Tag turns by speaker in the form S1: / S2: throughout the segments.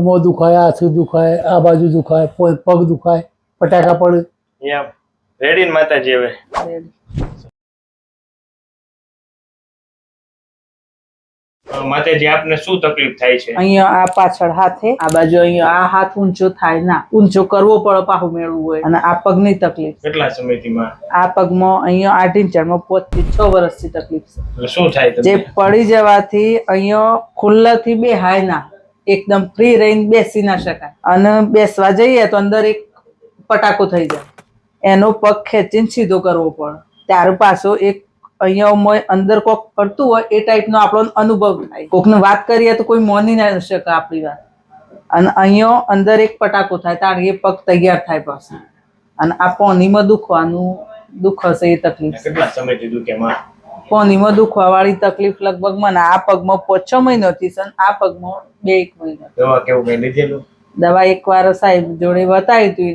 S1: મોં દુખાય, હાથ દુખાય, આ બાજુ દુખાય, પગ દુખાય, પટાકા પડે.
S2: એમ રેડી ને માતાજી? હવે માતાજી આપને શું તકલીફ થાય છે?
S3: અહીંયા આ પાછળ હાથે, આ બાજુ અહીંયા આ હાથ ઊંચો થાય ના, ઊંચો કરવો પડે પાછું મેળવું હોય. અને આ પગની તકલીફ.
S2: કેટલા સમયથી માં?
S3: આ પગમાં અહીંયા 8 ઇંચમાં 5 થી 6 વર્ષથી તકલીફ છે.
S2: એટલે શું થાય તમને?
S3: જે પડી જવાથી અહીંયા ખુલ્લાથી બેહાય ના, એકદમ ફ્રી રહીને બેસી ના શકાય. અને બેસવા જઈએ તો અંદર એક પટાકો થઈ જાય, એનો પગ ખેંચીને સીધો કરવો પડે. ત્યાર પાછો એક અહીંયા અંદર કોક કરતું હોય એ ટાઈપનો આપણો અનુભવ થાય. કોકને વાત કરીએ તો કોઈ મોની ના શકે આપણી વાત. અને અહીંયા અંદર એક પટાકો થાય તાણ એ પગ તૈયાર થાય પાછું. અને આ પોનીમાં દુખવાનું દુખશે એ તકલીફ.
S2: કેટલા સમયથી દુખે માં?
S3: પોનીમાં દુખવા વાળી તકલીફ લગભગ મને આ પગમાં 5-6 મહિનાથી છે, આ પગમાં 2-1 મહિના.
S2: દવા કેવું કઈ લીધેલું?
S3: દવા એકવાર સાહેબ જોડે બતાવી હતી,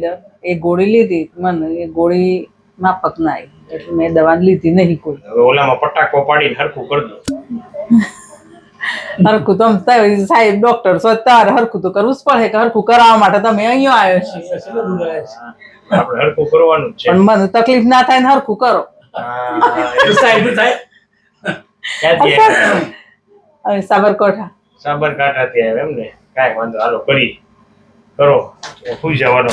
S3: એ ગોળી લીધી મને, એ ગોળી માફક ના આવી એટલે મેં દવા લીધી નહીં કોઈ.
S2: હવે ઓલામાં પટાકો પાડીને હરખું કરી દો.
S3: હરખું તો સાહેબ ડોક્ટર છો તારે હરખું તો કરવું જ પડે કે હરખું કરાવવા માટે તમે અહીંયા આવ્યો છો.
S2: આપણે હરખું કરવાનું છે,
S3: પણ મને તકલીફ ના થાય ને હરખું કરો. હવે સાબરકાંઠા.
S2: સાબરકાંઠાથી આવે એમ ને? કાંઈ વાંધો, હાલો કરી કરો, ખુશ જવાનો.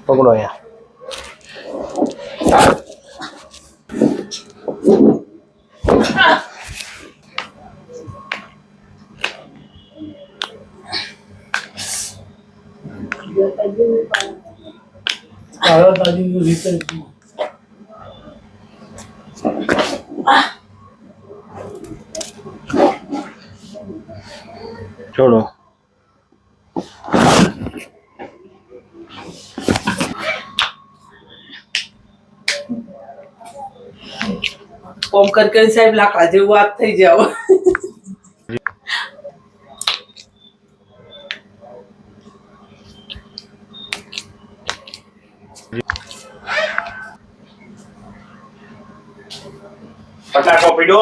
S2: પકડો અહીંયા. छोड़ो
S3: ઓમ કરી સાહેબ લાકડા જેવું વાત થઈ જાવ.
S2: પટાકો પીડો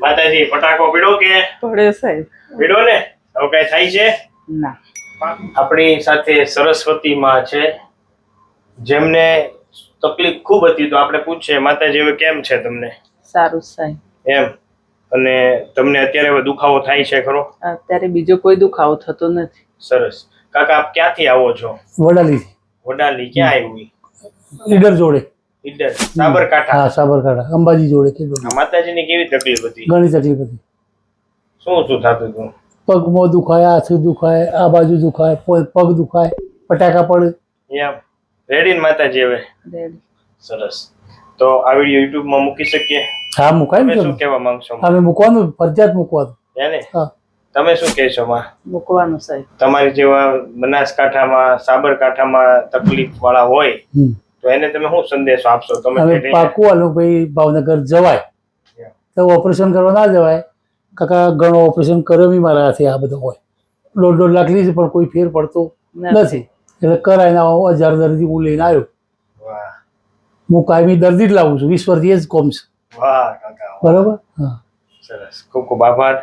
S2: માતાજી, પટાકો પીડો કે
S3: પડે સાહેબ?
S2: પીડો ને. હવે કઈ થાય છે
S3: ના.
S2: આપણી સાથે સરસ્વતી માં છે, જેમને તકલીફ ખૂબ હતી. તો આપણે પૂછીએ માતાજી હવે કેમ છે તમને?
S3: સારું સાહેબ.
S2: એમ? અને તમને અત્યારે હવે દુખાવો થાય છે ખરો?
S3: અત્યારે બીજો કોઈ દુખાવો થતો નથી.
S2: સરસ. કાકા આપ ક્યાંથી આવો છો?
S1: વડાલી.
S2: વડાલી ક્યાં આવ્યું?
S1: ઈડર જોડે.
S2: ઈડર સાબરકાંઠા?
S1: હા, સાબરકાંઠા અંબાજી જોડે.
S2: માતાજીની કેવી તકલીફ હતી?
S1: ઘણી તકલીફ હતી.
S2: શું શું થતું હતું?
S1: પગ મોં દુખાય, હાથ દુખાય, આ બાજુ દુખાય, પગ દુખાય, પટાકા પડે.
S2: એમ રેડી ને માતાજી? હવે
S3: રેડી.
S2: સરસ. તો આ વિડીયો YouTube માં મૂકી શકીએ?
S1: હા, મુકાય ને.
S2: શું કહેવા માંગશો?
S1: અમે મૂકવાનું, ફરજિયાત મૂકવાનું.
S2: એને
S1: હા.
S2: તમે શું કહેશો માં?
S3: મૂકવાનું સાહેબ.
S2: તમારી જેવા બનાસકાંઠામાં, સાબરકાંઠામાં તકલીફ વાળા હોય તો એને તમે શું સંદેશો આપશો?
S1: અમે પાકું આલું ભાઈ, ભાવનગર જવાય તો ઓપરેશન કરવા ના જવાય. કાકા ઘણો ઓપરેશન કર્યો બી મારા હાથે. આ બધો હોય 1.5 લાખ લીધી પણ કોઈ ફેર પડતો નથી. એટલે કરાઈને 1000 દર્દી હું લઈને આવ્યો. હું કાયમી દર્દી જ લાવું છું, 20 વર્ષથી એ જ કોમ છે.
S2: વાહ કાકા,
S1: બરોબર. હા,
S2: સરસ. ખૂબ ખૂબ આભાર.